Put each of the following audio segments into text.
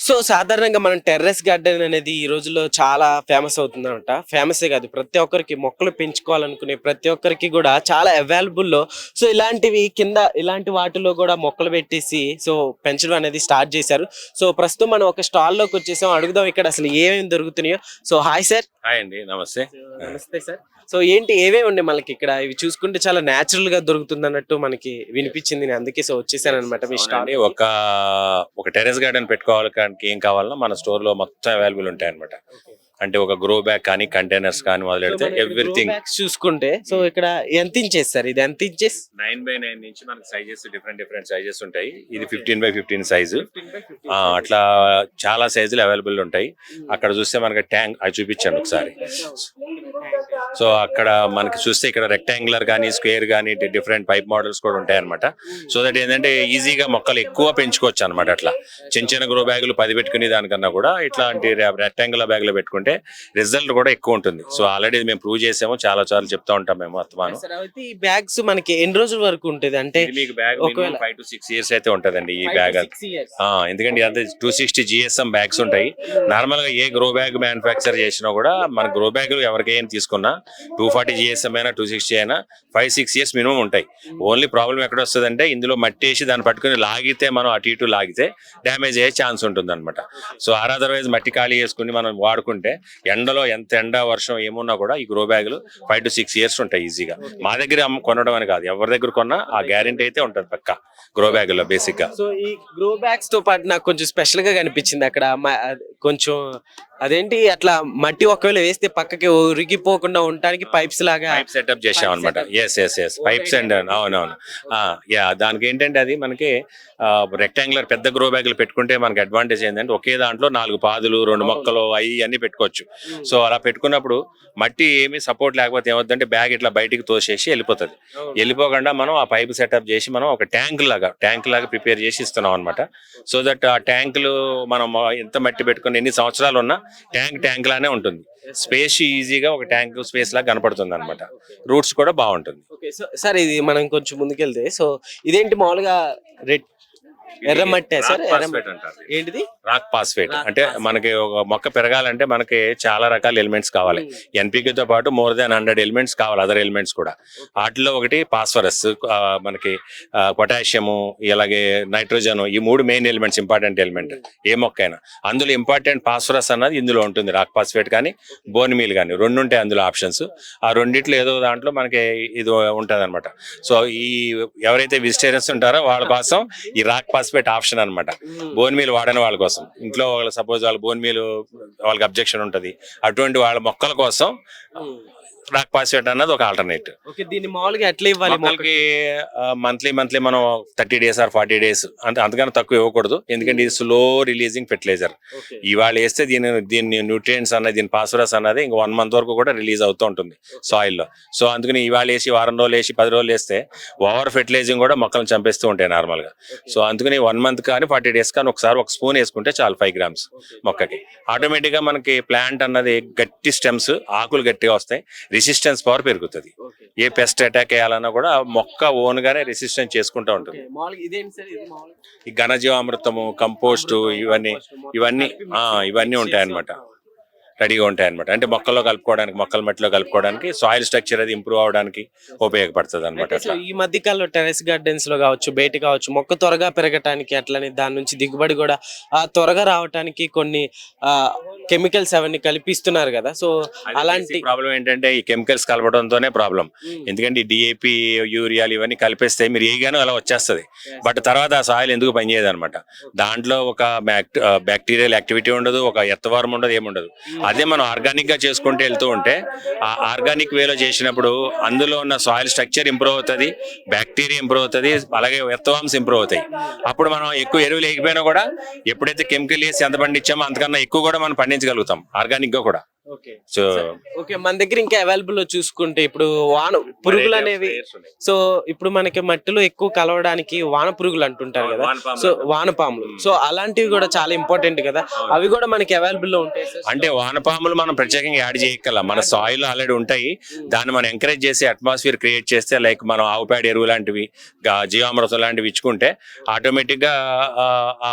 So సాధారణంగా మనం terrace garden అనేది ఈ రోజుల్లో చాలా ఫేమస్ అవుతుందన్నమాట. ఫేమసే కాదు, ప్రతి ఒక్కరికి మొక్కలు పెంచుకోవాలనుకునే ప్రతి ఒక్కరికి కూడా చాలా అవైలబుల్లో సో ఇలాంటివి కింద ఇలాంటి వాటిలో కూడా మొక్కలు పెట్టేసి సో పెంచడం అనేది స్టార్ట్ చేశారు. సో ప్రస్తుతం మనం ఒక స్టాల్లోకి వచ్చేసాం, అడుగుదాం ఇక్కడ అసలు ఏమేమి దొరుకుతున్నాయో. So hi sir. హాయ్ అండి, నమస్తే. నమస్తే సార్. సో ఏంటి ఏమేమి ఉన్నాయి మనకి ఇక్కడ? ఇవి చూసుకుంటే చాలా న్యాచురల్ గా దొరుకుతుంది అన్నట్టు మనకి వినిపించింది, నేను అందుకే సో వచ్చేసాను అనమాట మీ స్టాల్. అవునండి, ఒక టెర్రస్ గార్డెన్ పెట్టుకోవాలి ఏం కావాలన్నా మన స్టోర్ లో మొత్తం అవైలబుల్ ఉంటాయి అనమాట. అంటే ఒక గ్రో బ్యాగ్ కానీ కంటైనర్స్ కానీ మొదలెడితే ఎవ్రీథింగ్ చూసుకుంటే సో ఇక్కడ ఎంత ఇంచెస్ సార్? ఇది ఎంత ఇంచెస్? 9x9 నుంచి మనకి సైజెస్ డిఫరెంట్ సైజెస్ ఉంటాయి. ఇది 15x15 సైజు. అట్లా చాలా సైజులు అవైలబుల్ ఉంటాయి. అక్కడ చూస్తే మనకి ట్యాంక్ అది చూపించాను ఒకసారి. సో అక్కడ మనకి చూస్తే ఇక్కడ రెక్టాంగులర్ కానీ స్క్వేర్ కానీ డిఫరెంట్ పైప్ మోడల్స్ కూడా ఉంటాయి అనమాట. సో దట్ ఏంటంటే ఈజీగా మొక్కలు ఎక్కువ పెంచుకోవచ్చు అనమాట. అట్లా చిన్న గ్రో బ్యాగులు 10 పెట్టుకునే దానికన్నా కూడా ఇట్లాంటి రెక్టాంగులర్ బ్యాగ్ లో పెట్టుకుంటే రిజల్ట్ కూడా ఎక్కువ ఉంటుంది. సో ఆల్రెడీ మేము ప్రూవ్ చేసాము, చాలా సార్లు చెప్తా ఉంటాం మేము అత్తమాను. ఈ బ్యాగ్స్ మనకి ఎన్ని రోజుల వరకు ఉంటుంది? అంటే మీకు బ్యాగ్ 5 to 6 years అయితే ఉంటదండి ఈ బ్యాగ్. ఎందుకంటే అంతే 260 GSM బ్యాగ్స్ ఉంటాయి. నార్మల్ గా ఏ గ్రో బ్యాగ్ మ్యానుఫాక్చర్ చేసినా కూడా మన గ్రో బ్యాగ్ ఎవరికైనా తీసుకున్నా 240 GSM అయినా 260 అయినా 5-6 years మినిమం ఉంటాయి. ఓన్లీ ప్రాబ్లం ఎక్కడ వస్తుందంటే ఇందులో మట్టి వేసి దాన్ని పట్టుకుని లాగితే మనం అటు ఇటు లాగితే డ్యామేజ్ అయ్యే ఛాన్స్ ఉంటుంది అనమాట. సో అదర్వైజ్ మట్టి ఖాళీ చేసుకుని మనం వాడుకుంటే ఎండలో ఎంత ఎండ వర్షం ఏమున్నా కూడా ఈ గ్రో బ్యాగులు 5 to 6 years ఉంటాయి ఈజీగా. మా దగ్గర కొనడం అని కాదు, ఎవరి దగ్గర కొన్నా ఆ గ్యారెంటీ అయితే ఉంటుంది పక్కా గ్రో బ్యాగ్ లో బేసిక్ గా. సో ఈ గ్రో బ్యాగ్స్ తో పాటు నాకు కొంచెం స్పెషల్ గా కనిపించింది అక్కడ కొంచెం అదేంటి అట్లా మట్టి ఒకవేళ వేస్తే పక్కకి ఉరిగిపోకుండా ఉండడానికి పైప్స్ లాగా పైప్ సెటప్ చేసాం అనమాట. ఎస్ పైప్స్ అండ్ అవునవును. దానికి ఏంటంటే అది మనకి రెక్టాంగులర్ పెద్ద గ్రో బ్యాగులు పెట్టుకుంటే మనకి అడ్వాంటేజ్ ఏంటంటే ఒకే దాంట్లో 4 పాదులు 2 మొక్కలు అన్ని పెట్టుకోవచ్చు. సో అలా పెట్టుకున్నప్పుడు మట్టి ఏమి సపోర్ట్ లేకపోతే ఏమవుతుందంటే బ్యాగ్ ఇట్లా బయటికి తోసేసి వెళ్ళిపోతుంది. వెళ్ళిపోకుండా మనం ఆ పైప్ సెటప్ చేసి మనం ఒక ట్యాంక్ లాగా ప్రిపేర్ చేసి ఇస్తున్నాం అనమాట. సో దట్ ఆ ట్యాంకులు మనం ఎంత మట్టి పెట్టుకుని ఎన్ని సంవత్సరాలు ఉన్నా ట్యాంక్ లానే ఉంటుంది. స్పేస్ ఈజీగా ఒక ట్యాంక్ స్పేస్ లాగా కనపడుతుంది అనమాట. రూట్స్ కూడా బాగుంటుంది. సార్ ఇది మనం కొంచెం ముందుకెళ్తే సో ఇదేంటి మామూలుగా రెడ్ ఎర్రమట్టే సార్? ఏంటిది? రాక్ పాస్ఫేట్ అంటే మనకి ఒక మొక్క పెరగాలంటే మనకి చాలా రకాల ఎలిమెంట్స్ కావాలి. ఎన్పికేతో పాటు మోర్ దాన్ 100 ఎలిమెంట్స్ కావాలి, అదర్ ఎలిమెంట్స్ కూడా. వాటిలో ఒకటి ఫాస్ఫరస్, మనకి పొటాషియము, అలాగే నైట్రోజన్, ఈ 3 మెయిన్ ఎలిమెంట్స్, ఇంపార్టెంట్ ఎలిమెంట్ ఏ మొక్క అయినా. అందులో ఇంపార్టెంట్ ఫాస్ఫరస్ అన్నది ఇందులో ఉంటుంది. రాక్ పాస్ఫేట్ కానీ బోన్ మీల్ కానీ 2 ఉంటాయి అందులో ఆప్షన్స్. ఆ రెండిట్లో ఏదో దాంట్లో మనకి ఇది ఉంటుంది అనమాట. సో ఈ ఎవరైతే వెజిటేరియన్స్ ఉంటారో వాళ్ళ కోసం ఈ రాక్ పాస్ఫేట్ ఆప్షన్ అనమాట. బోన్ మీల్ వాడని వాళ్ళ కోసం, ఇంట్లో వాళ్ళ సపోజ్ వాళ్ళ బోన్ మీల్ వాళ్ళకి అబ్జెక్షన్ ఉంటుంది, అటువంటి వాళ్ళ మొక్కల కోసం రాక్ పాస్ఫేట్ అన్నది ఒక ఆల్టర్నేట్. దీన్ని మామూలుగా ఎట్లా ఇవ్వాలి మొక్కలకి? మంత్లీ మనం 30 days or 40 days అంటే అంతకన్నా తక్కువ ఇవ్వకూడదు. ఎందుకంటే ఇది స్లో రిలీజింగ్ ఫెర్టిలైజర్. ఇవాళ వేస్తే దీని న్యూట్రియంట్స్ అన్నది, దీని ఫాస్ఫరస్ అన్నది ఇంక 1 month వరకు కూడా రిలీజ్ అవుతూ ఉంటుంది సాయిల్లో. సో అందుకని ఇవాళ వేసి వారం రోజులు వేసి 10 రోజులు వేస్తే ఓవర్ ఫెర్టిలైజింగ్ కూడా మొక్కలను చంపేస్తూ ఉంటాయి నార్మల్ గా. సో అందుకని 1 month కానీ 40 days కానీ ఒకసారి 1 spoon వేసుకుంటే చాలు 5 grams మొక్కకి. ఆటోమేటిక్ గా మనకి ప్లాంట్ అన్నది గట్టి స్టెమ్స్, ఆకులు గట్టిగా వస్తాయి, రెసిస్టెన్స్ పవర్ పెరుగుతుంది. ఏ పెస్ట్ అటాక్ అయ్యాలన్నా కూడా మొక్క ఓన్ గానే రెసిస్టెన్స్ చేసుకుంటూ ఉంటుంది. ఈ ఘనజీవామృతము, కంపోస్ట్ ఇవన్నీ ఉంటాయన్నమాట, రెడీగా ఉంటాయన్నమాట. అంటే మొక్కల్లో కలుపుకోవడానికి, మొక్కల మట్టిలో కలుపుకోవడానికి, సాయిల్ స్ట్రక్చర్ అది ఇంప్రూవ్ అవడానికి ఉపయోగపడుతుంది అనమాట. ఈ మధ్య కాలంలో టెరెస్ గార్డెన్స్ లో కావచ్చు, బయట కావచ్చు, మొక్క త్వరగా పెరగటానికి అట్లని దాని నుంచి దిగుబడి కూడా త్వరగా రావడానికి కొన్ని కెమికల్స్ అవన్నీ కల్పిస్తున్నారు కదా. సో అలాంటి ప్రాబ్లం ఏంటంటే ఈ కెమికల్స్ కలపడంతోనే ప్రాబ్లం. ఎందుకంటే ఈ డిఏపి, యూరియాలు ఇవన్నీ కలిపేస్తే మీరు ఏగానో అలా వచ్చేస్తుంది. బట్ తర్వాత ఆ సాయిల్ ఎందుకు పనిచేయదు అనమాట. దాంట్లో ఒక బ్యాక్టీరియల్ యాక్టివిటీ ఉండదు, ఒక ఎర్త్వార్మ్ ఉండదు, ఏముండదు. అదే మనం ఆర్గానిక్ గా చేసుకుంటూ వెళ్తూ ఉంటే ఆ ఆర్గానిక్ వేలో చేసినప్పుడు అందులో ఉన్న సాయిల్ స్ట్రక్చర్ ఇంప్రూవ్ అవుతుంది, బ్యాక్టీరియా ఇంప్రూవ్ అవుతుంది, అలాగే ఎర్త్వార్మ్స్ ఇంప్రూవ్ అవుతాయి. అప్పుడు మనం ఎక్కువ ఎరువులు వేయకపోయినా కూడా ఎప్పుడైతే కెమికల్ వేసి ఎంత పండించామో అంతకన్నా ఎక్కువ కూడా మనం పండించగలుగుతాం ఆర్గానిక్ గా కూడా. ఓకే సో ఓకే, మన దగ్గర ఇంకా అవైలబుల్ చూసుకుంటే ఇప్పుడు వాన పురుగులు అనేవి, సో ఇప్పుడు మనకి మట్టిలో ఎక్కువ కలవడానికి వాన పురుగులు అంటుంటారు కదా, సో వానపాములు, సో అలాంటివి కూడా చాలా ఇంపార్టెంట్ కదా, అవి కూడా మనకి అవైలబుల్ లో ఉంటాయి సార్. అంటే వానపాములు మనం ప్రత్యేకంగా యాడ్ చేయగల, మన సాయిల్ ఆల్రెడీ ఉంటాయి, దాన్ని మనం ఎంకరేజ్ చేసి అట్మాస్ఫియర్ క్రియేట్ చేస్తే, లైక్ మనం ఆవు పేడ ఎరువు లాంటివి, జీవామృతం లాంటివి ఇచ్చుకుంటే ఆటోమేటిక్ గా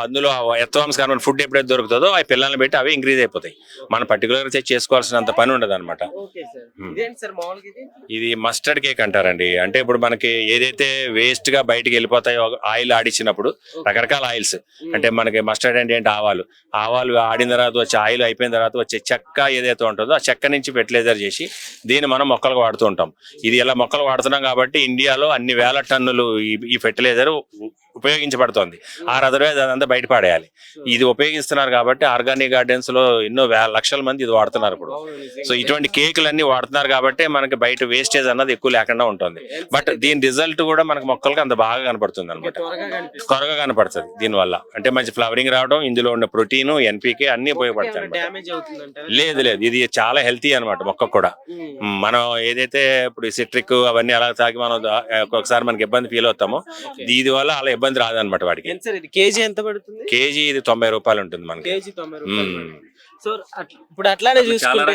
అందులో ఎత్తవాంశకరమైన ఫుడ్ ఎప్పుడైతే దొరుకుతుందో ఆ పిల్లల్ని పెట్టి అవి ఇంక్రీజ్ అయిపోతాయి. మనం పర్టికులర్ గా చేసుకోవాల్సినంత పని ఉండదు అనమాట. ఓకే సార్, ఇదేంటి సార్ మామూలుగా ఇది? ఇది మస్టర్డ్ కేక్ అంటారండి. అంటే ఇప్పుడు మనకి ఏదైతే వేస్ట్ గా బయటికి వెళ్ళిపోతాయో ఆయిల్ ఆడిచ్చినప్పుడు, రకరకాల ఆయిల్స్, అంటే మనకి మస్టర్డ్ అంటే ఏంటి, ఆవాలు ఆడిన తర్వాత వచ్చే ఆయిల్ అయిపోయిన తర్వాత వచ్చే చెక్క ఏదైతే ఉంటుందో ఆ చెక్క నుంచి ఫెర్టిలైజర్ చేసి దీన్ని మనం మొక్కలకు వాడుతూ ఉంటాం. ఇది ఇలా మొక్కలు వాడుతున్నాం కాబట్టి ఇండియాలో అన్ని వేల టన్నులు ఈ ఫెర్టిలైజర్ ఉపయోగించబడుతోంది. అదర్వైజ్ అదంతా బయట పడేయాలి. ఇది ఉపయోగిస్తున్నారు కాబట్టి ఆర్గానిక్ గార్డెన్స్ లో ఎన్నో లక్షల మంది ఇది వాడుతున్నారు ఇప్పుడు. సో ఇటువంటి కేకులన్నీ వాడుతున్నారు కాబట్టి మనకి బయట వేస్టేజ్ అన్నది ఎక్కువ లేకుండా ఉంటుంది. బట్ దీని రిజల్ట్ కూడా మనకి మొక్కలకి అంత బాగా కనపడుతుంది అనమాట, త్వరగా కనపడుతుంది దీనివల్ల. అంటే మంచి ఫ్లవరింగ్ రావడం, ఇందులో ఉన్న ప్రోటీన్, ఎన్పీకే అన్ని ఉపయోగపడతాయి. లేదు, ఇది చాలా హెల్తీ అనమాట మొక్క కూడా. మనం ఏదైతే ఇప్పుడు సిట్రిక్ అవన్నీ అలా తాగి మనం ఒక్కొక్కసారి మనకి ఇబ్బంది ఫీల్ అవుతామో, దీని వల్ల అలా ఇబ్బంది రాదనమాట వాడికి. కేజీ ఎంత పడుతుంది? కేజీ ఇది 90 రూపాయలు ఉంటుంది మనకి. కేజీ 90 రూపాయలు. సో ఇప్పుడు అట్లానే చూసుకుంటే,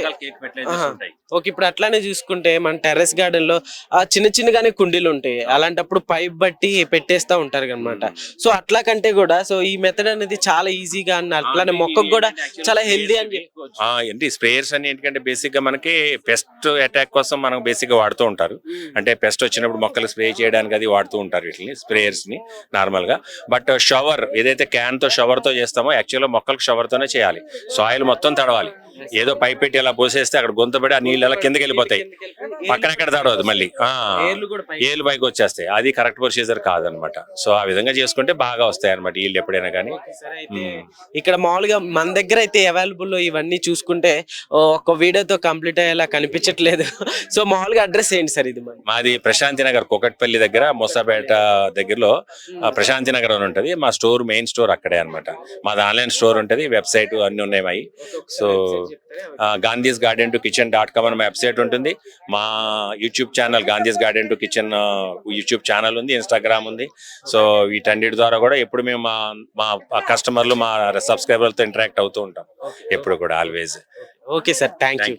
ఓకే, ఇప్పుడు అట్లానే చూసుకుంటే మన టెర్రస్ గార్డెన్ లో ఆ చిన్నగానే కుండీలు ఉంటాయి, అలాంటప్పుడు పైప్ బట్టి పెట్టేస్తా ఉంటారు అనమాట. సో అట్లా కంటే కూడా సో ఈ మెథడ్ అనేది చాలా ఈజీగా, అట్లానే మొక్కకు కూడా చాలా హెల్దీ అని చెప్పుకోవచ్చు. ఏంటి స్ప్రేయర్స్ అని ఏంటంటే బేసిక్ గా మనకి పెస్ట్ అటాక్ కోసం మనం బేసిక్ గా వాడుతూ ఉంటారు. అంటే పెస్ట్ వచ్చినప్పుడు మొక్కలు స్ప్రే చేయడానికి అది వాడుతూ ఉంటారు వీటిని, స్ప్రేయర్స్ ని నార్మల్ గా. బట్ షవర్ ఏదైతే క్యాన్ తో షవర్ తో చేస్తామో యాక్చువల్గా మొక్కలకు షవర్ తోనే చేయాలి. సాయిల్ మొత్తం తడవాలి. ఏదో పైప్ పెట్టి అలా పోసేస్తే అక్కడ గొంతపడి ఆ నీళ్ళు అలా కిందకి వెళ్ళిపోతాయి, పక్కన ఎక్కడ తడవదు, మళ్ళీ ఏళ్ళు పైకి వచ్చేస్తాయి. అది కరెక్ట్ ప్రొసీజర్ కాదనమాట. సో ఆ విధంగా చేసుకుంటే బాగా వస్తాయి అనమాట వీళ్ళు ఎప్పుడైనా కానీ. ఇక్కడ మామూలుగా మన దగ్గర అయితే అవైలబుల్ ఇవన్నీ చూసుకుంటే ఒక వీడియోతో కంప్లీట్ అయ్యేలా కనిపించట్లేదు. సో మామూలుగా అడ్రస్ ఏంటి సార్ ఇది? మాది ప్రశాంతి నగర్, కోకట్పల్లి దగ్గర, మోసాపేట దగ్గరలో ప్రశాంతి నగర్ అని ఉంటది. మా స్టోర్ మెయిన్ స్టోర్ అక్కడే అనమాట. మాది ఆన్లైన్ స్టోర్ ఉంటది, వెబ్సైట్ అన్ని ఉన్నాయి మావి. సో గాంధీస్ గార్డెన్ టు కిచెన్.com అని మా వెబ్సైట్ ఉంటుంది. మా YouTube channel Gandhi's garden to kitchen YouTube channel ఉంది, ఇన్స్టాగ్రామ్ ఉంది. సో వీటన్నిటి ద్వారా కూడా ఎప్పుడు మేము మా కస్టమర్లు, మా సబ్స్క్రైబర్లతో ఇంటరాక్ట్ అవుతూ ఉంటాం ఎప్పుడు కూడా, always. Okay sir, thank you.